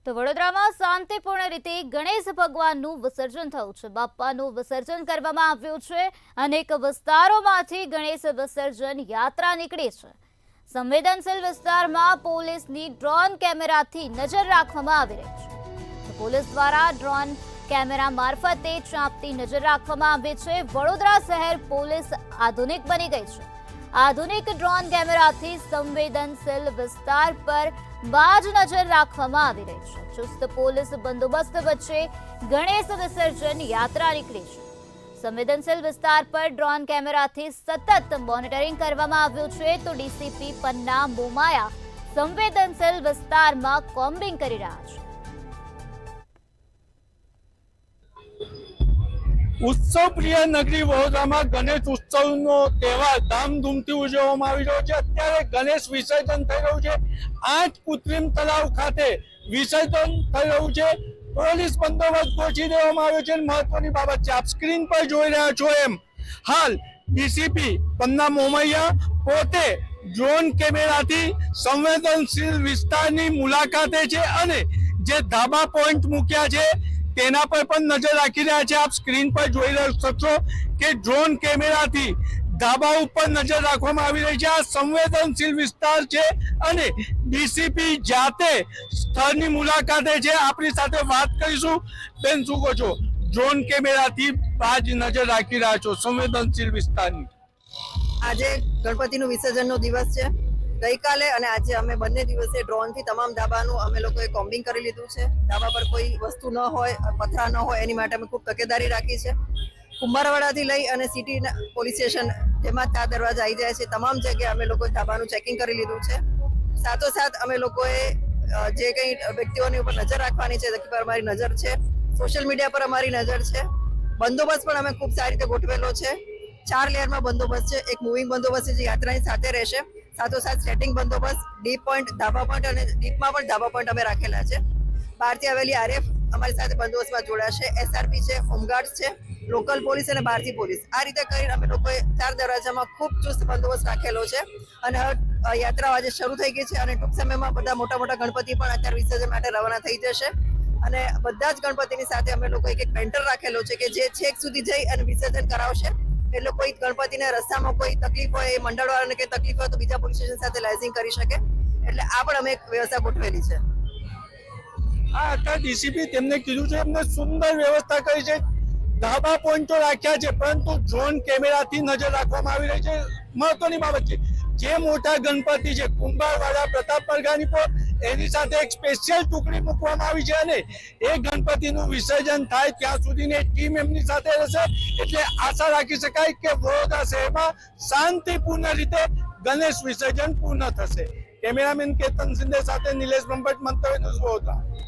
તો વડોદરામાં શાંતિપૂર્ણ રીતે ગણેશ ભગવાનનું વિસર્જન થયું છે। બાપ્પાનું વિસર્જન કરવામાં આવ્યું છે। અનેક વિસ્તારોમાંથી ગણેશ વિસર્જન યાત્રા નીકળી છે। સંવેદનશીલ વિસ્તારમાં પોલીસની ડ્રોન કેમેરાથી નજર રાખવામાં આવી રહી છે। તો પોલીસ દ્વારા ડ્રોન કેમેરા મારફતે ચાંપતી નજર રાખવામાં આવી છે। વડોદરા શહેર પોલીસ આધુનિક બની ગઈ છે। આધુનિક ડ્રોન કેમેરાથી સંવેદનશીલ વિસ્તાર પર બાજ નજર રાખવામાં આવી રહી છે। ચુસ્ત પોલીસ બંદોબસ્ત વચ્ચે ગણેશ વિસર્જન યાત્રા નીકળી છે। સંવેદનશીલ વિસ્તાર પર ડ્રોન કેમેરાથી સતત મોનિટરિંગ કરવામાં આવ્યું છે। તો ડીસીપી પન્ના મોમાયા સંવેદનશીલ વિસ્તારમાં કોમ્બિંગ કરી રહ્યા છે। उत्सव प्रिय नगरी वडोदराમાં गणेश उत्सवનો તહેવાર ધામધૂમથી ઉજવવામાં આવી રહ્યો છે। અત્યારે ગણેશ વિસર્જન થઈ રહ્યું છે। 8 કૃત્રિમ તળાવ ખાતે વિસર્જન થઈ રહ્યું છે। પોલીસ બંદોબસ્ત ગોઠવી દેવામાં આવ્યો છે। મહત્વની બાબત છે, આપ સ્ક્રીન પર જોઈ રહ્યા છો એમ હાલ ડીસીપી પન્ના મોમૈયા પોતે ડ્રોન કેમેરાથી સંવેદનશીલ વિસ્તારની મુલાકાતે છે અને જે ધાબા પોઈન્ટ મૂક્યા છે તેના પર પણ નજર રાખી રહ્યા છે। આપ સ્ક્રીન પર જોઈ શકશો કે ડ્રોન કેમેરાથી ધાબા ઉપર નજર રાખવામાં આવી રહી છે। આ સંવેદનશીલ વિસ્તાર છે અને ડીસીપી જાતે સ્થળની મુલાકાતે છે। આપણી સાથે વાત કરીશું। બેન, શું કહો છો? ડ્રોન કેમેરાથી બાજ નજર રાખી રહ્યા છો સંવેદનશીલ વિસ્તારની। આજે ગણપતિનું વિસર્જનનો દિવસ છે। ગઈકાલે અને આજે અમે બંને દિવસે ડ્રોનથી તમામ ધાબાનું અમે લોકોએ કોમ્બિંગ કરી લીધું છે। ધાબા પર કોઈ વસ્તુ ન હોય, પથરા ન હોય, એની માટે અમે ખૂબ તકેદારી રાખી છે। કુંભારવાડાથી લઈ અને સિટી પોલીસ સ્ટેશન જેમાં 4 દરવાજા આવી જાય છે, તમામ જગ્યાએ અમે લોકોએ ધાબાનું ચેકિંગ કરી લીધું છે। સાથોસાથ અમે લોકોએ જે કંઈ વ્યક્તિઓની ઉપર નજર રાખવાની છે, તે પર અમારી નજર છે। સોશિયલ મીડિયા પર અમારી નજર છે। બંદોબસ્ત પણ અમે ખૂબ સારી રીતે ગોઠવેલો છે। 4 લેયરમાં બંદોબસ્ત છે। એક મૂવિંગ બંદોબસ્ત છે જે યાત્રાની સાથે રહેશે, સાથોસાથ સેટિંગ બંદોબસ્ત, ડીપ પોઈન્ટ, ધાબા પોઈન્ટ અને ડીપમાં પણ ધાબા પોઈન્ટ અમે રાખેલા છે। બહારથી આવેલી આરએફ અમારી સાથે બંદોબસ્તમાં જોડાશે, એસઆરપી છે, હોમગાર્ડ છે, લોકલ પોલીસ અને બહારથી પોલીસ। આ રીતે કરીને અમે લોકોએ 4 દરવાજામાં ખૂબ ચુસ્ત બંદોબસ્ત રાખેલો છે અને યાત્રા આજે શરૂ થઈ ગઈ છે અને ટૂંક સમયમાં બધા મોટા મોટા ગણપતિ પણ અત્યારે વિસર્જન માટે રવાના થઈ જશે અને બધા જ ગણપતિની સાથે અમે લોકો એક પેન્ટર રાખેલો છે કે જે છેક સુધી જઈ અને વિસર્જન કરાવશે। એટલે કોઈ ગણપતિને રસ્તામાં કોઈ તકલીફ હોય, એ મંડળવાળાને કંઈ તકલીફ હોય તો બીજા પોલીસ સ્ટેશન સાથે લાઇઝિંગ કરી શકે। એટલે આ પણ અમે એક વ્યવસ્થા ગોઠવેલી છે। અત્યારે ડીસીપી તેમને કીધું છે, એમને સુંદર વ્યવસ્થા કરી છે। ધાબા પોઈન્ટો રાખ્યા છે, પરંતુ ડ્રોન કેમેરાથી નજર રાખવામાં આવી રહી છે। મહત્વની બાબત છે, જે મોટા ગણપતિ છે કુંભારવાડા, પ્રતાપનગરની પર એની સાથે એક સ્પેશિયલ ટુકડી મૂકવામાં આવી છે અને એ ગણપતિનું વિસર્જન થાય ત્યાં સુધીની ટીમ એમની સાથે રહેશે। એટલે આશા રાખી શકાય કે વડોદરા શહેરમાં શાંતિપૂર્ણ રીતે ગણેશ વિસર્જન પૂર્ણ થશે। કેમેરામેન કેતન સિંધે સાથે નિલેશ બ્રહ્મભટ્ટ, મંતવ્ય ન્યૂઝ, વડોદરા।